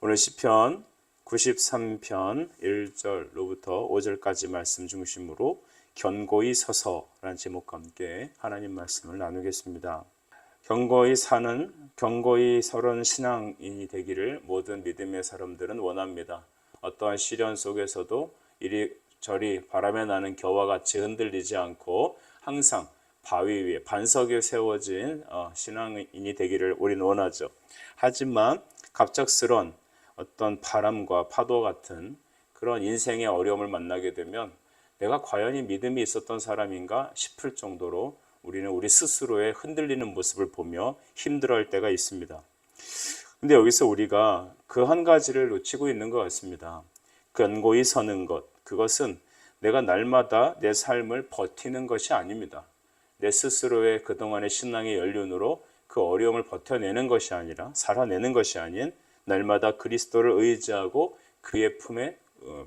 오늘 시편 93편 1절로부터 5절까지 말씀 중심으로 견고히 서서라는 제목과 함께 하나님 말씀을 나누겠습니다. 견고히 서는 신앙인이 되기를 모든 믿음의 사람들은 원합니다. 어떠한 시련 속에서도 이리저리 바람에 나는 겨와 같이 흔들리지 않고 항상 바위 위에 반석 위에 세워진 신앙인이 되기를 우리는 원하죠. 하지만 갑작스런 어떤 바람과 파도 같은 그런 인생의 어려움을 만나게 되면 내가 과연 이 믿음이 있었던 사람인가 싶을 정도로 우리는 우리 스스로의 흔들리는 모습을 보며 힘들어할 때가 있습니다. 근데 여기서 우리가 그 한 가지를 놓치고 있는 것 같습니다. 견고히 서는 것, 그것은 내가 날마다 내 삶을 버티는 것이 아닙니다. 내 스스로의 그동안의 신앙의 연륜으로 그 어려움을 버텨내는 것이 아니라 살아내는 것이 아닌 날마다 그리스도를 의지하고 그의 품에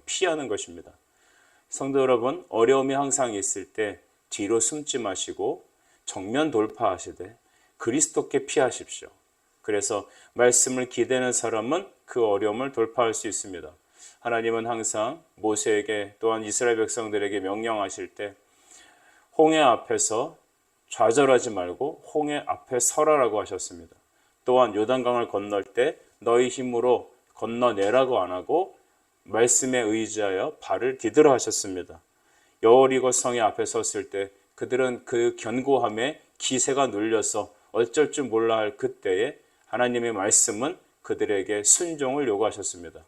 피하는 것입니다. 성도 여러분, 어려움이 항상 있을 때 뒤로 숨지 마시고 정면 돌파하시되 그리스도께 피하십시오. 그래서 말씀을 기대는 사람은 그 어려움을 돌파할 수 있습니다. 하나님은 항상 모세에게 또한 이스라엘 백성들에게 명령하실 때 홍해 앞에서 좌절하지 말고 홍해 앞에 서라라고 하셨습니다. 또한 요단강을 건널 때 너희 힘으로 건너내라고 안 하고 말씀에 의지하여 발을 디디라 하셨습니다. 여리고 성의 앞에 섰을 때 그들은 그 견고함에 기세가 눌려서 어쩔 줄 몰라 할 그때에 하나님의 말씀은 그들에게 순종을 요구하셨습니다.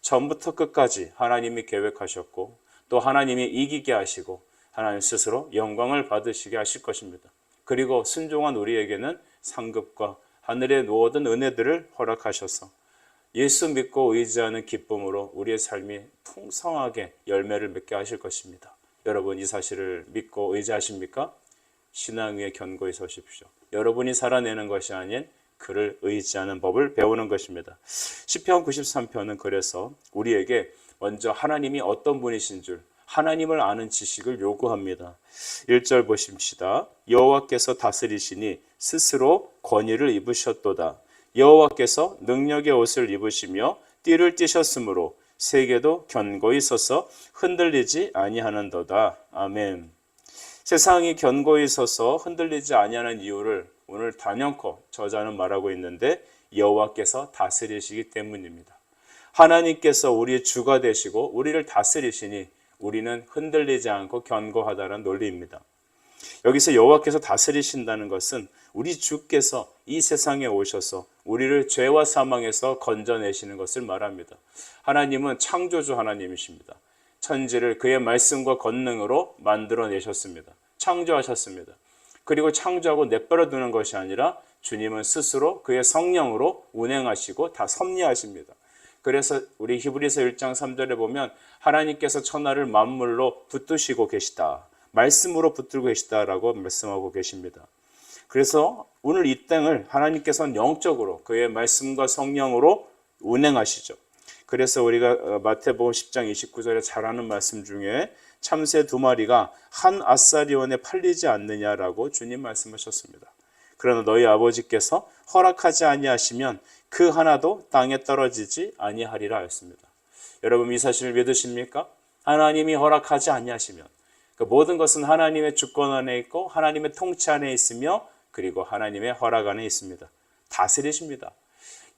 처음부터 끝까지 하나님이 계획하셨고 또 하나님이 이기게 하시고 하나님 스스로 영광을 받으시게 하실 것입니다. 그리고 순종한 우리에게는 상급과 하늘에 놓아둔 은혜들을 허락하셔서 예수 믿고 의지하는 기쁨으로 우리의 삶이 풍성하게 열매를 맺게 하실 것입니다. 여러분 이 사실을 믿고 의지하십니까? 신앙 위에 견고히 서십시오. 여러분이 살아내는 것이 아닌 그를 의지하는 법을 배우는 것입니다. 시편 93편은 그래서 우리에게 먼저 하나님이 어떤 분이신 줄 하나님을 아는 지식을 요구합니다. 1절 보십시다. 여호와께서 다스리시니 스스로 권위를 입으셨도다. 여호와께서 능력의 옷을 입으시며 띠를 띠셨으므로 세계도 견고히 서서 흔들리지 아니하는도다. 아멘. 세상이 견고히 서서 흔들리지 아니하는 이유를 오늘 단연코 저자는 말하고 있는데 여호와께서 다스리시기 때문입니다. 하나님께서 우리의 주가 되시고 우리를 다스리시니 우리는 흔들리지 않고 견고하다는 논리입니다. 여기서 여호와께서 다스리신다는 것은 우리 주께서 이 세상에 오셔서 우리를 죄와 사망에서 건져내시는 것을 말합니다. 하나님은 창조주 하나님이십니다. 천지를 그의 말씀과 권능으로 만들어내셨습니다. 창조하셨습니다. 그리고 창조하고 내버려 두는 것이 아니라 주님은 스스로 그의 성령으로 운행하시고 다 섭리하십니다. 그래서 우리 히브리서 1장 3절에 보면 하나님께서 천하를 만물로 붙드시고 계시다. 말씀으로 붙들고 계시다라고 말씀하고 계십니다. 그래서 오늘 이 땅을 하나님께서는 영적으로 그의 말씀과 성령으로 운행하시죠. 그래서 우리가 마태복음 10장 29절에 잘 아는 말씀 중에 참새 2마리가 한 아사리원에 팔리지 않느냐라고 주님 말씀하셨습니다. 그러나 너희 아버지께서 허락하지 아니하시면 그 하나도 땅에 떨어지지 아니하리라 했습니다. 여러분 이 사실을 믿으십니까? 하나님이 허락하지 아니하시면 모든 것은 하나님의 주권 안에 있고 하나님의 통치 안에 있으며 그리고 하나님의 허락 안에 있습니다. 다스리십니다.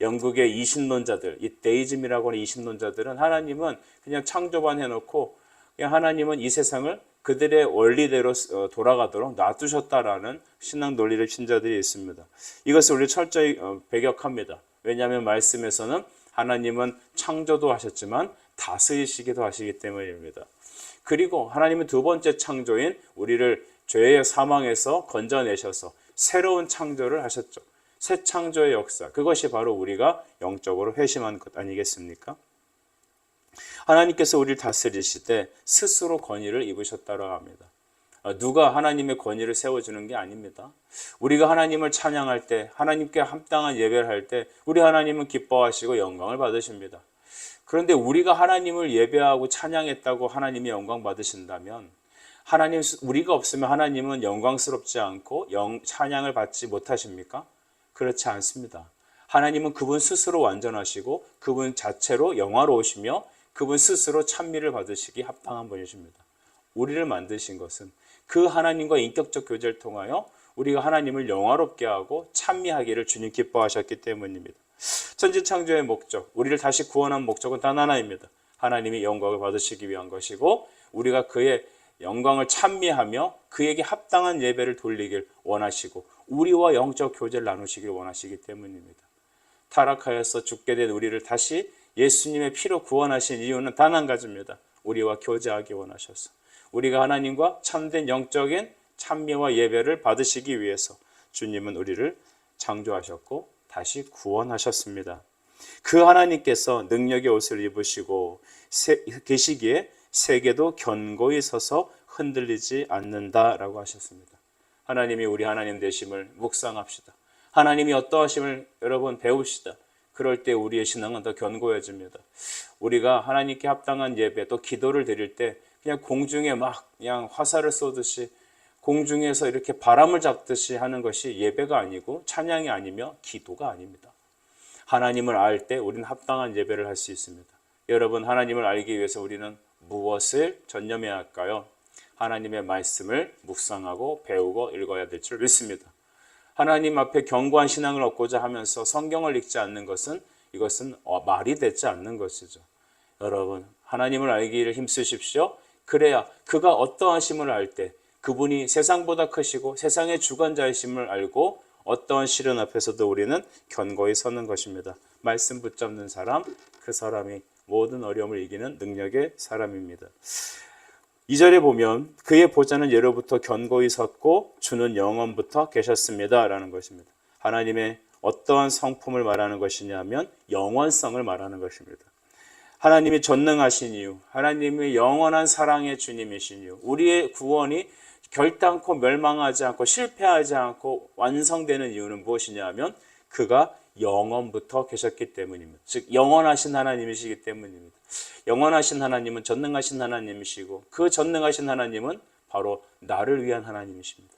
영국의 이신론자들, 이 데이즘이라고 하는 이신론자들은 하나님은 그냥 창조만 해놓고 그냥 하나님은 이 세상을 그들의 원리대로 돌아가도록 놔두셨다라는 신앙 논리를 신자들이 있습니다. 이것을 우리 철저히 배격합니다. 왜냐하면 말씀에서는 하나님은 창조도 하셨지만 다스리시기도 하시기 때문입니다. 그리고 하나님은 두 번째 창조인 우리를 죄의 사망에서 건져내셔서 새로운 창조를 하셨죠. 새 창조의 역사, 그것이 바로 우리가 영적으로 회심한 것 아니겠습니까? 하나님께서 우리를 다스리시되 스스로 권위를 입으셨다고 합니다. 누가 하나님의 권위를 세워주는 게 아닙니다. 우리가 하나님을 찬양할 때, 하나님께 합당한 예배를 할 때 우리 하나님은 기뻐하시고 영광을 받으십니다. 그런데 우리가 하나님을 예배하고 찬양했다고 하나님이 영광 받으신다면 우리가 없으면 하나님은 영광스럽지 않고 찬양을 받지 못하십니까? 그렇지 않습니다. 하나님은 그분 스스로 완전하시고 그분 자체로 영화로우시며 그분 스스로 찬미를 받으시기 합당한 분이십니다. 우리를 만드신 것은 그 하나님과 인격적 교제를 통하여 우리가 하나님을 영화롭게 하고 찬미하기를 주님 기뻐하셨기 때문입니다. 천지창조의 목적, 우리를 다시 구원한 목적은 단 하나입니다. 하나님이 영광을 받으시기 위한 것이고 우리가 그의 영광을 찬미하며 그에게 합당한 예배를 돌리길 원하시고 우리와 영적 교제를 나누시길 원하시기 때문입니다. 타락하여서 죽게 된 우리를 다시 예수님의 피로 구원하신 이유는 단 한 가지입니다. 우리와 교제하기 원하셔서 우리가 하나님과 참된 영적인 찬미와 예배를 받으시기 위해서 주님은 우리를 창조하셨고 다시 구원하셨습니다. 그 하나님께서 능력의 옷을 입으시고 계시기에 세계도 견고히 서서 흔들리지 않는다라고 하셨습니다. 하나님이 우리 하나님 되심을 묵상합시다. 하나님이 어떠하심을 여러분 배웁시다. 그럴 때 우리의 신앙은 더 견고해집니다. 우리가 하나님께 합당한 예배 또 기도를 드릴 때 그냥 공중에 막 그냥 화살을 쏘듯이 공중에서 이렇게 바람을 잡듯이 하는 것이 예배가 아니고 찬양이 아니며 기도가 아닙니다. 하나님을 알 때 우리는 합당한 예배를 할 수 있습니다. 여러분, 하나님을 알기 위해서 우리는 무엇을 전념해야 할까요? 하나님의 말씀을 묵상하고 배우고 읽어야 될 줄 믿습니다. 하나님 앞에 견고한 신앙을 얻고자 하면서 성경을 읽지 않는 것은 이것은 말이 되지 않는 것이죠. 여러분, 하나님을 알기를 힘쓰십시오. 그래야 그가 어떠하심을 알 때 그분이 세상보다 크시고 세상의 주관자이심을 알고 어떠한 시련 앞에서도 우리는 견고히 서는 것입니다. 말씀 붙잡는 사람, 그 사람이 모든 어려움을 이기는 능력의 사람입니다. 2절에 보면 그의 보좌는 예로부터 견고히 섰고 주는 영원부터 계셨습니다 라는 것입니다. 하나님의 어떠한 성품을 말하는 것이냐면 영원성을 말하는 것입니다. 하나님이 전능하신 이유, 하나님의 영원한 사랑의 주님이신 이유, 우리의 구원이 결단코 멸망하지 않고 실패하지 않고 완성되는 이유는 무엇이냐 하면 그가 영원부터 계셨기 때문입니다. 즉 영원하신 하나님이시기 때문입니다. 영원하신 하나님은 전능하신 하나님이시고 그 전능하신 하나님은 바로 나를 위한 하나님이십니다.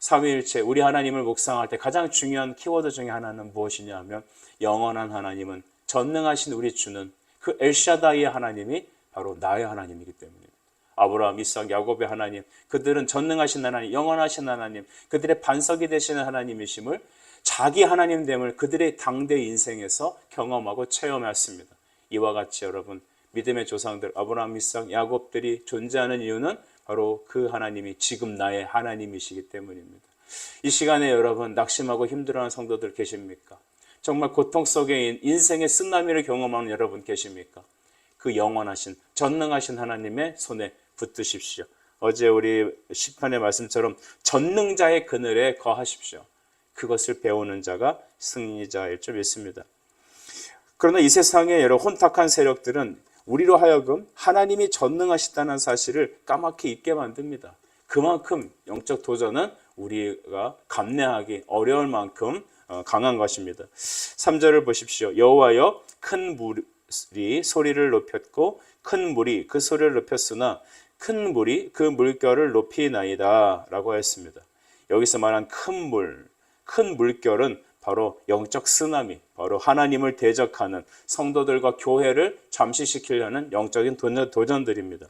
삼위일체 우리 하나님을 묵상할 때 가장 중요한 키워드 중에 하나는 무엇이냐 하면 영원한 하나님은 전능하신 우리 주는 그 엘샤다이의 하나님이 바로 나의 하나님이기 때문입니다. 아브라함, 이삭, 야곱의 하나님, 그들은 전능하신 하나님, 영원하신 하나님, 그들의 반석이 되시는 하나님이심을 자기 하나님됨을 그들의 당대 인생에서 경험하고 체험했습니다. 이와 같이 여러분 믿음의 조상들 아브라함, 이삭, 야곱들이 존재하는 이유는 바로 그 하나님이 지금 나의 하나님이시기 때문입니다. 이 시간에 여러분 낙심하고 힘들어하는 성도들 계십니까? 정말 고통 속에 인생의 쓰나미를 경험하는 여러분 계십니까? 그 영원하신 전능하신 하나님의 손에 붙드십시오. 어제 우리 시편의 말씀처럼 전능자의 그늘에 거하십시오. 그것을 배우는 자가 승리자일 줄 믿습니다. 그러나 이 세상의 여러 혼탁한 세력들은 우리로 하여금 하나님이 전능하시다는 사실을 까맣게 잊게 만듭니다. 그만큼 영적 도전은 우리가 감내하기 어려울 만큼 강한 것입니다. 3절을 보십시오. 여호와여 큰 물이 소리를 높였고 큰 물이 그 소리를 높였으나 큰 물이 그 물결을 높이나이다 라고 했습니다. 여기서 말한 큰 물결은 바로 영적 쓰나미, 바로 하나님을 대적하는 성도들과 교회를 잠시시키려는 영적인 도전들입니다.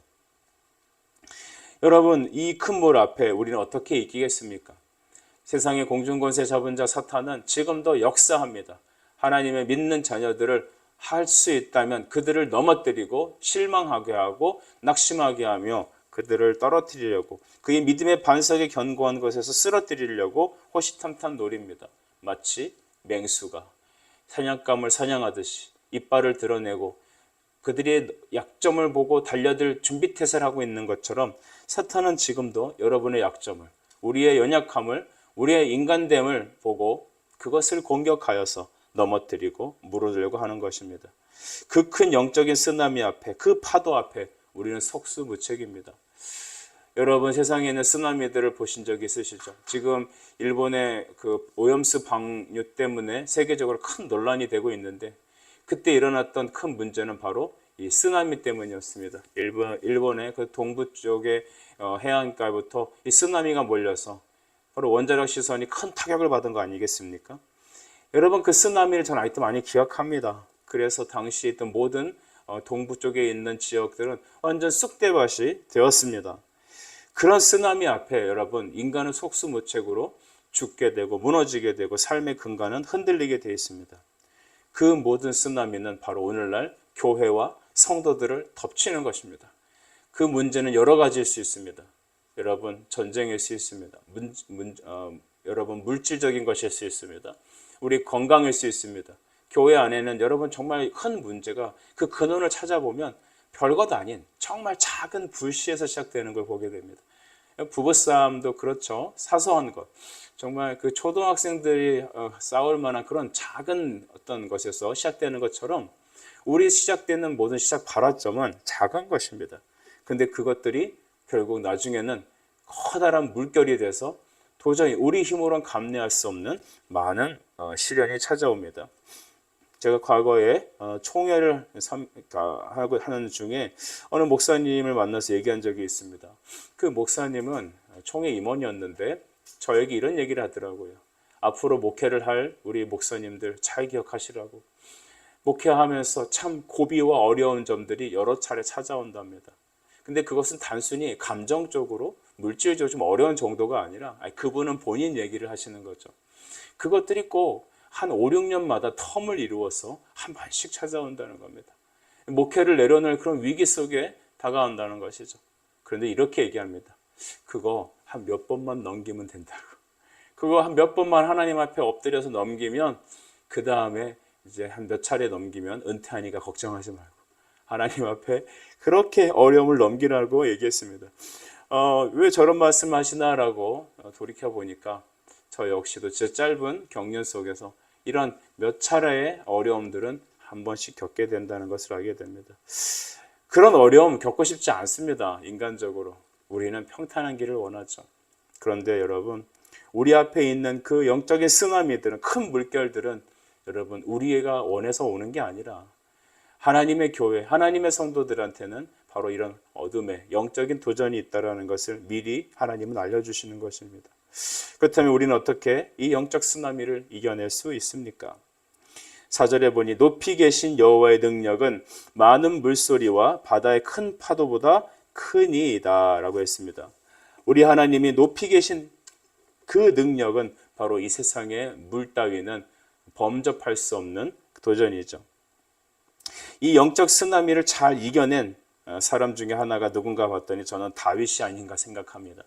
여러분, 이 큰 물 앞에 우리는 어떻게 이기겠습니까? 세상의 공중권세 잡은 자 사탄은 지금도 역사합니다. 하나님의 믿는 자녀들을 할 수 있다면 그들을 넘어뜨리고 실망하게 하고 낙심하게 하며 그들을 떨어뜨리려고 그의 믿음의 반석에 견고한 것에서 쓰러뜨리려고 호시탐탐 노립니다. 마치 맹수가 사냥감을 사냥하듯이 이빨을 드러내고 그들의 약점을 보고 달려들 준비태세를 하고 있는 것처럼 사탄은 지금도 여러분의 약점을, 우리의 연약함을, 우리의 인간됨을 보고 그것을 공격하여서 넘어뜨리고 무너뜨리려고 하는 것입니다. 그 큰 영적인 쓰나미 앞에, 그 파도 앞에 우리는 속수무책입니다. 여러분 세상에 있는 쓰나미들을 보신 적이 있으시죠? 지금 일본의 그 오염수 방류 때문에 세계적으로 큰 논란이 되고 있는데 그때 일어났던 큰 문제는 바로 이 쓰나미 때문이었습니다. 일본의 그 동부 쪽의 해안가부터 이 쓰나미가 몰려서 바로 원자력 시설이 큰 타격을 받은 거 아니겠습니까? 여러분 그 쓰나미를 전 아직도 많이 기억합니다. 그래서 당시에 있던 모든 동부 쪽에 있는 지역들은 완전 쑥대밭이 되었습니다. 그런 쓰나미 앞에 여러분 인간은 속수무책으로 죽게 되고 무너지게 되고 삶의 근간은 흔들리게 되어 있습니다. 그 모든 쓰나미는 바로 오늘날 교회와 성도들을 덮치는 것입니다. 그 문제는 여러 가지일 수 있습니다. 여러분 전쟁일 수 있습니다. 여러분 물질적인 것일 수 있습니다. 우리 건강일 수 있습니다. 교회 안에는 여러분 정말 큰 문제가 그 근원을 찾아보면 별것 아닌 정말 작은 불씨에서 시작되는 걸 보게 됩니다. 부부싸움도 그렇죠. 사소한 것. 정말 그 초등학생들이 싸울 만한 그런 작은 어떤 것에서 시작되는 것처럼 우리 시작되는 모든 시작 발화점은 작은 것입니다. 근데 그것들이 결국 나중에는 커다란 물결이 돼서 도저히 우리 힘으로는 감내할 수 없는 많은 시련이 찾아옵니다. 제가 과거에 총회를 하는 중에 어느 목사님을 만나서 얘기한 적이 있습니다. 그 목사님은 총회 임원이었는데 저에게 이런 얘기를 하더라고요. 앞으로 목회를 할 우리 목사님들 잘 기억하시라고. 목회하면서 참 고비와 어려운 점들이 여러 차례 찾아온답니다. 근데 그것은 단순히 감정적으로 물질적으로 좀 어려운 정도가 아니라 그분은 본인 얘기를 하시는 거죠. 그것들이 꼭 한 5, 6년마다 텀을 이루어서 한 번씩 찾아온다는 겁니다. 목회를 내려놓을 그런 위기 속에 다가온다는 것이죠. 그런데 이렇게 얘기합니다. 그거 한 몇 번만 넘기면 된다고. 그거 한 몇 번만 하나님 앞에 엎드려서 넘기면 그 다음에 이제 한 몇 차례 넘기면 은퇴하니까 걱정하지 말고 하나님 앞에 그렇게 어려움을 넘기라고 얘기했습니다. 왜 저런 말씀 하시나라고 돌이켜보니까 저 역시도 제 짧은 경륜 속에서 이런 몇 차례의 어려움들은 한 번씩 겪게 된다는 것을 알게 됩니다. 그런 어려움 겪고 싶지 않습니다. 인간적으로. 우리는 평탄한 길을 원하죠. 그런데 여러분, 우리 앞에 있는 그 영적인 쓰나미들은, 큰 물결들은 여러분 우리가 원해서 오는 게 아니라 하나님의 교회, 하나님의 성도들한테는 바로 이런 어둠의 영적인 도전이 있다는 것을 미리 하나님은 알려주시는 것입니다. 그렇다면 우리는 어떻게 이 영적 쓰나미를 이겨낼 수 있습니까? 4절에 보니 높이 계신 여호와의 능력은 많은 물소리와 바다의 큰 파도보다 크니이다 라고 했습니다. 우리 하나님이 높이 계신 그 능력은 바로 이 세상의 물 따위는 범접할 수 없는 도전이죠. 이 영적 쓰나미를 잘 이겨낸 사람 중에 하나가 누군가 봤더니 저는 다윗이 아닌가 생각합니다.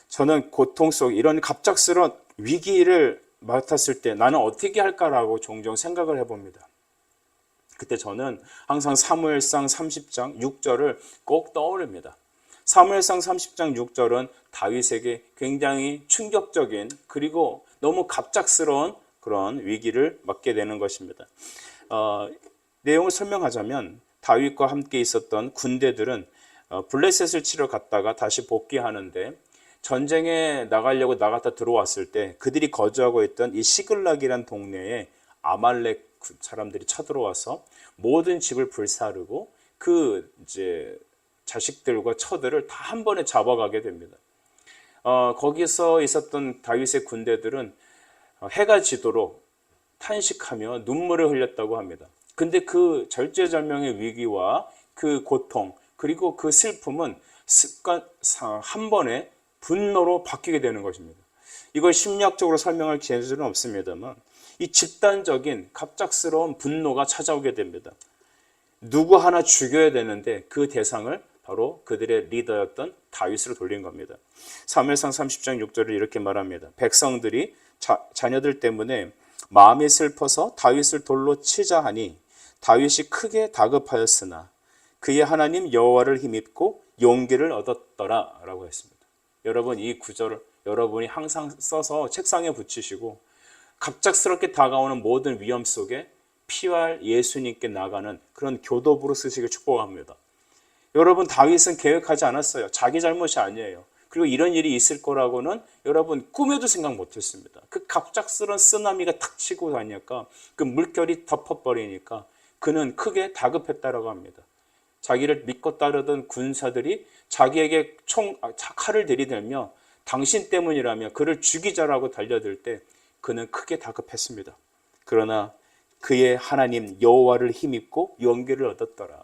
저는 고통 속 이런 갑작스러운 위기를 맡았을 때 나는 어떻게 할까라고 종종 생각을 해봅니다. 그때 저는 항상 사무엘상 30장 6절을 꼭 떠올립니다. 사무엘상 30장 6절은 다윗에게 굉장히 충격적인 그리고 너무 갑작스러운 그런 위기를 맞게 되는 것입니다. 내용을 설명하자면 다윗과 함께 있었던 군대들은 블레셋을 치러 갔다가 다시 복귀하는데 전쟁에 나가려고 나갔다 들어왔을 때 그들이 거주하고 있던 이 시글락이란 동네에 아말렉 사람들이 쳐들어와서 모든 집을 불사르고 그 이제 자식들과 처들을 다 한 번에 잡아가게 됩니다. 거기서 있었던 다윗의 군대들은 해가 지도록 탄식하며 눈물을 흘렸다고 합니다. 근데 그 절제절명의 위기와 그 고통 그리고 그 슬픔은 한 번에 분노로 바뀌게 되는 것입니다. 이걸 심리학적으로 설명할 기회는 없습니다만 이 집단적인 갑작스러운 분노가 찾아오게 됩니다. 누구 하나 죽여야 되는데 그 대상을 바로 그들의 리더였던 다윗으로 돌린 겁니다. 사무엘상 30장 6절을 이렇게 말합니다. 백성들이 자녀들 때문에 마음이 슬퍼서 다윗을 돌로 치자 하니 다윗이 크게 다급하였으나 그의 하나님 여호와를 힘입고 용기를 얻었더라 라고 했습니다. 여러분 이 구절을 여러분이 항상 써서 책상에 붙이시고 갑작스럽게 다가오는 모든 위험 속에 피할 예수님께 나가는 그런 교도부로 쓰시길 축복합니다. 여러분 다윗은 계획하지 않았어요. 자기 잘못이 아니에요. 그리고 이런 일이 있을 거라고는 여러분 꿈에도 생각 못했습니다. 그 갑작스러운 쓰나미가 탁 치고 다니니까 그 물결이 덮어버리니까 그는 크게 다급했다라고 합니다. 자기를 믿고 따르던 군사들이 자기에게 칼을 들이대며 당신 때문이라며 그를 죽이자라고 달려들 때 그는 크게 다급했습니다. 그러나 그의 하나님 여호와를 힘입고 용기를 얻었더라.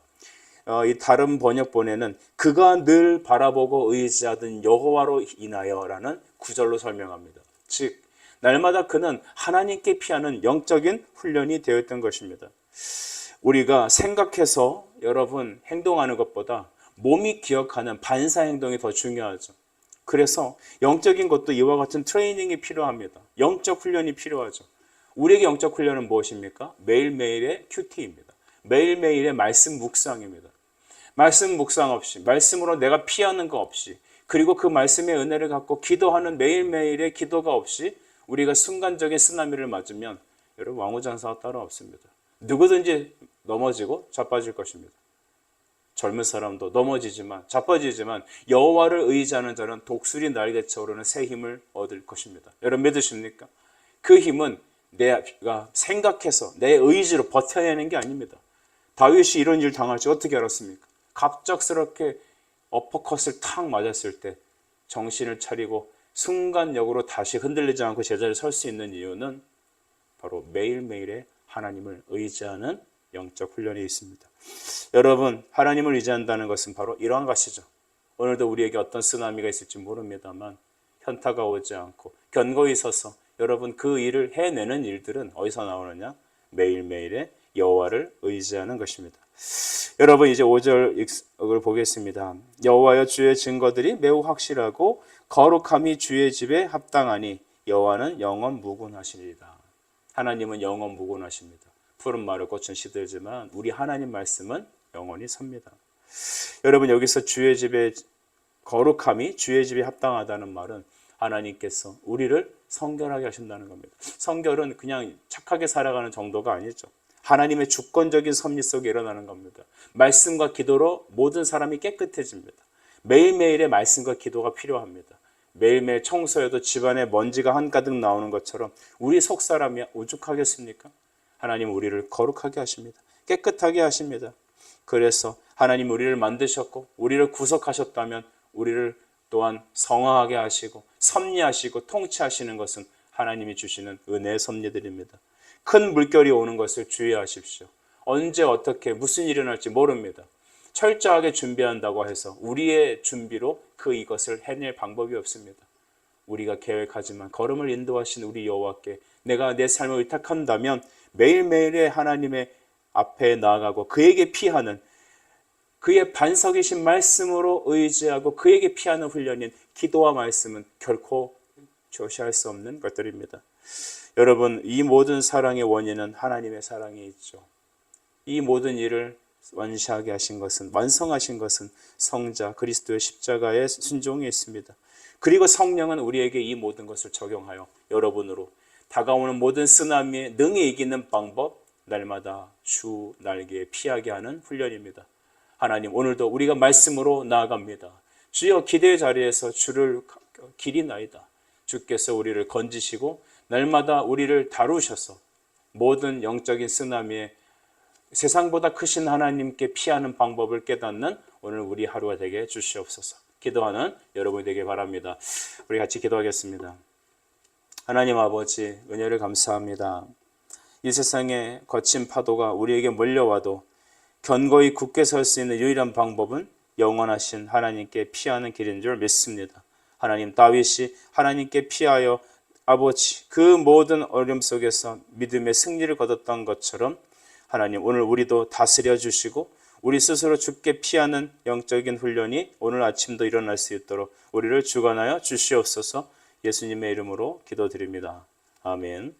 이 다른 번역본에는 그가 늘 바라보고 의지하던 여호와로 인하여라는 구절로 설명합니다. 즉 날마다 그는 하나님께 피하는 영적인 훈련이 되었던 것입니다. 우리가 생각해서 여러분 행동하는 것보다 몸이 기억하는 반사 행동이 더 중요하죠. 그래서 영적인 것도 이와 같은 트레이닝이 필요합니다. 영적 훈련이 필요하죠. 우리에게 영적 훈련은 무엇입니까? 매일매일의 큐티입니다. 매일매일의 말씀 묵상입니다. 말씀 묵상 없이, 말씀으로 내가 피하는 거 없이, 그리고 그 말씀의 은혜를 갖고 기도하는 매일매일의 기도가 없이 우리가 순간적인 쓰나미를 맞으면 여러분 왕후장사가 따로 없습니다. 누구든지 넘어지고 자빠질 것입니다. 젊은 사람도 넘어지지만 자빠지지만 여호와를 의지하는 자는 독수리 날개쳐 오르는 새 힘을 얻을 것입니다. 여러분 믿으십니까? 그 힘은 내가 생각해서 내 의지로 버텨내는 게 아닙니다. 다윗이 이런 일 당할 줄 어떻게 알았습니까? 갑작스럽게 어퍼컷을 탁 맞았을 때 정신을 차리고 순간적으로 다시 흔들리지 않고 제자리에 설 수 있는 이유는 바로 매일매일의 하나님을 의지하는 영적 훈련이 있습니다. 여러분, 하나님을 의지한다는 것은 바로 이러한 것이죠. 오늘도 우리에게 어떤 쓰나미가 있을지 모릅니다만 현타가 오지 않고 견고히 서서 여러분 그 일을 해내는 일들은 어디서 나오느냐? 매일매일의 여호와를 의지하는 것입니다. 여러분 이제 5절을 보겠습니다. 여호와여 주의 증거들이 매우 확실하고 거룩함이 주의 집에 합당하니 여호와는 영원 무궁하시리이다. 하나님은 영원 무궁하십니다. 푸른 마를 꽃은 시들지만 우리 하나님 말씀은 영원히 섭니다. 여러분 여기서 주의 집에 거룩함이 주의 집에 합당하다는 말은 하나님께서 우리를 성결하게 하신다는 겁니다. 성결은 그냥 착하게 살아가는 정도가 아니죠. 하나님의 주권적인 섭리 속에 일어나는 겁니다. 말씀과 기도로 모든 사람이 깨끗해집니다. 매일매일의 말씀과 기도가 필요합니다. 매일매일 청소해도 집안에 먼지가 한가득 나오는 것처럼 우리 속사람이 오죽하겠습니까? 하나님 우리를 거룩하게 하십니다. 깨끗하게 하십니다. 그래서 하나님 우리를 만드셨고 우리를 구속하셨다면 우리를 또한 성화하게 하시고 섭리하시고 통치하시는 것은 하나님이 주시는 은혜의 섭리들입니다. 큰 물결이 오는 것을 주의하십시오. 언제 어떻게 무슨 일이 일어날지 모릅니다. 철저하게 준비한다고 해서 우리의 준비로 이것을 해낼 방법이 없습니다. 우리가 계획하지만 걸음을 인도하신 우리 여호와께 내가 내 삶을 의탁한다면 매일매일의 하나님의 앞에 나아가고 그에게 피하는 그의 반석이신 말씀으로 의지하고 그에게 피하는 훈련인 기도와 말씀은 결코 조시할 수 없는 것들입니다. 여러분 이 모든 사랑의 원인은 하나님의 사랑에 있죠. 이 모든 일을 완시하게 하신 것은 완성하신 것은 성자 그리스도의 십자가의 순종에 있습니다. 그리고 성령은 우리에게 이 모든 것을 적용하여 여러분으로 다가오는 모든 쓰나미에 능히 이기는 방법 날마다 주 날개에 피하게 하는 훈련입니다. 하나님 오늘도 우리가 말씀으로 나아갑니다. 주여 기대의 자리에서 주를 기리나이다. 주께서 우리를 건지시고 날마다 우리를 다루셔서 모든 영적인 쓰나미에 세상보다 크신 하나님께 피하는 방법을 깨닫는 오늘 우리 하루가 되게 주시옵소서. 기도하는 여러분이 되길 바랍니다. 우리 같이 기도하겠습니다. 하나님 아버지 은혜를 감사합니다. 이 세상에 거친 파도가 우리에게 몰려와도 견고히 굳게 설 수 있는 유일한 방법은 영원하신 하나님께 피하는 길인 줄 믿습니다. 하나님 다윗이 하나님께 피하여 아버지 그 모든 어려움 속에서 믿음의 승리를 거뒀던 것처럼 하나님 오늘 우리도 다스려 주시고 우리 스스로 주께 피하는 영적인 훈련이 오늘 아침도 일어날 수 있도록 우리를 주관하여 주시옵소서. 예수님의 이름으로 기도드립니다. 아멘.